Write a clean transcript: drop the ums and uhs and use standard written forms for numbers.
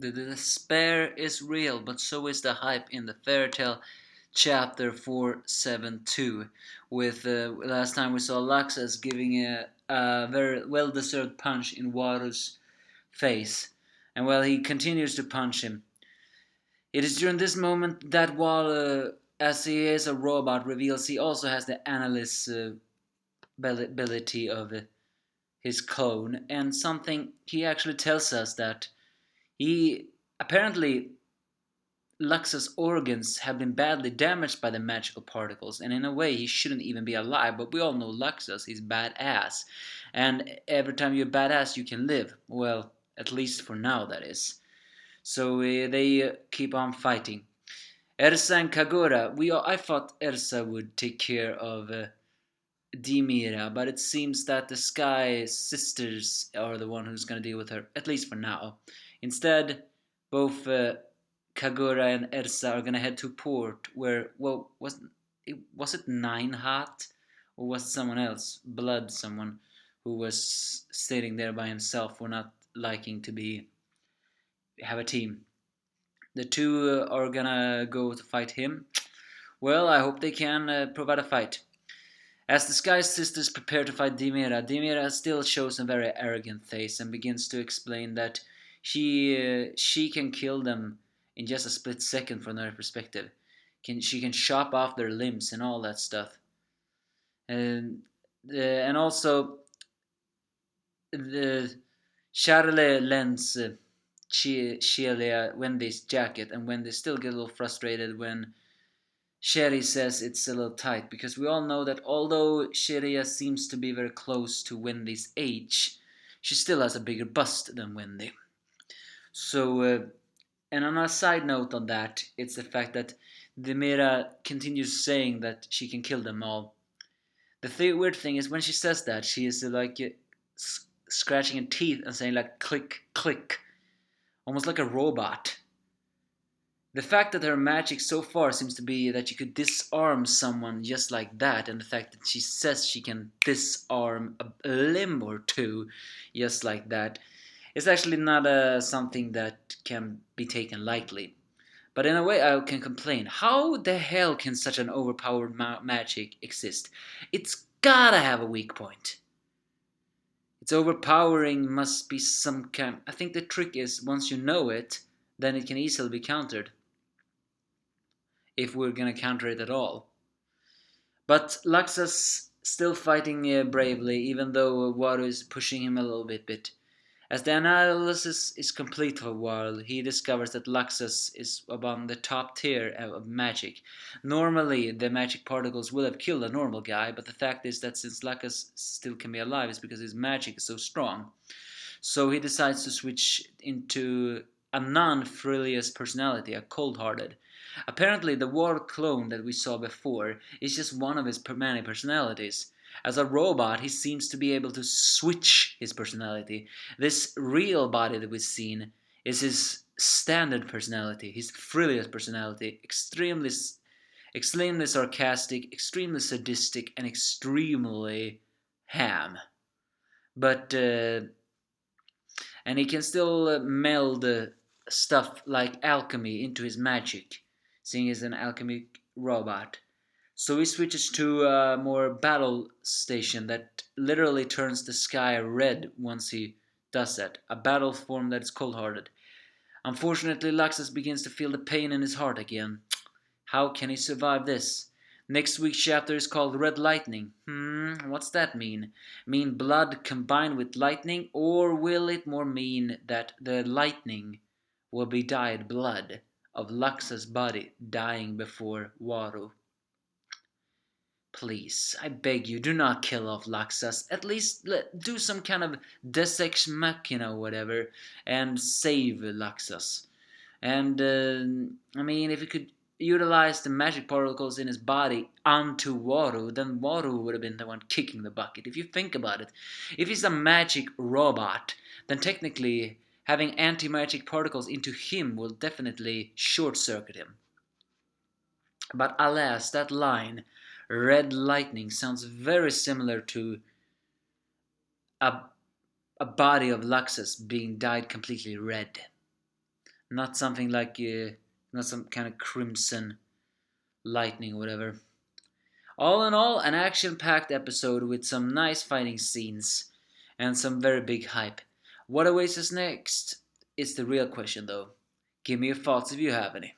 The despair is real, but so is the hype in the fairy tale chapter 472. With last time we saw Laxus giving a very well-deserved punch in Waru's face, and while he continues to punch him, it is during this moment that Wahl, as he is a robot, reveals he also has the analyst ability of his clone, and something he actually tells us that he apparently Lux's organs have been badly damaged by the magical particles, and in a way he shouldn't even be alive, but we all know Luxus, he's badass. And every time you're badass you can live. Well, at least for now that is. So they keep on fighting. Erza and Kagura, I thought Erza would take care of Dimira, but it seems that the Sky Sisters are the one who's going to deal with her, at least for now. Instead, both Kagura and Erza are going to head to port where, well, was it Nine Hat? Or was it someone else? Blood, someone who was sitting there by himself for not liking to have a team. The two are gonna go to fight him. Well, I hope they can provide a fight. As the Sky Sisters prepare to fight Dimira still shows a very arrogant face and begins to explain that she can kill them in just a split second from their perspective. She can chop off their limbs and all that stuff. And also, the Charlie lends Shelia Wendy's jacket, and Wendy still get a little frustrated when Sherry says it's a little tight, because we all know that although Shelia seems to be very close to Wendy's age, she still has a bigger bust than Wendy. So, and on a side note on that, it's the fact that Demira continues saying that she can kill them all. The weird thing is when she says that, she is like scratching her teeth and saying like click, click, almost like a robot. The fact that her magic so far seems to be that you could disarm someone just like that, and the fact that she says she can disarm a limb or two just like that, is actually not something that can be taken lightly. But in a way I can complain. How the hell can such an overpowered magic exist? It's gotta have a weak point. Its overpowering must be some kind... I think the trick is once you know it, then it can easily be countered. If we're gonna counter it at all. But Laxus still fighting bravely, even though Waru is pushing him a little bit. As the analysis is complete for Wahl, he discovers that Laxus is among the top tier of magic. Normally, the magic particles will have killed a normal guy, but the fact is that since Laxus still can be alive, it's because his magic is so strong. So he decides to switch into a non-frivolous personality, a cold-hearted. Apparently, the Wahl clone that we saw before is just one of his many personalities. As a robot, he seems to be able to switch his personality. This real body that we've seen is his standard personality, his frivolous personality, extremely sarcastic, extremely sadistic, and extremely ham. But, and he can still meld stuff like alchemy into his magic, seeing as an alchemic robot. So he switches to a more battle station that literally turns the sky red once he does that. A battle form that is cold-hearted. Unfortunately, Laxus begins to feel the pain in his heart again. How can he survive this? Next week's chapter is called Red Lightning. What's that mean? Mean blood combined with lightning? Or will it more mean that the lightning will be dyed blood of Laxus' body dying before Waru? Please, I beg you, do not kill off Laxus. At least do some kind of Deus Ex Machina or whatever and save Laxus. And, I mean, if you could utilize the magic particles in his body onto Waru, then Waru would have been the one kicking the bucket. If you think about it, if he's a magic robot, then technically having anti-magic particles into him will definitely short-circuit him. But alas, that line, red lightning, sounds very similar to a body of Laxus being dyed completely red. not something like not some kind of crimson lightning or whatever. All in all, an action-packed episode with some nice fighting scenes and some very big hype. What awaits us next is the real question, though. Give me your thoughts if you have any.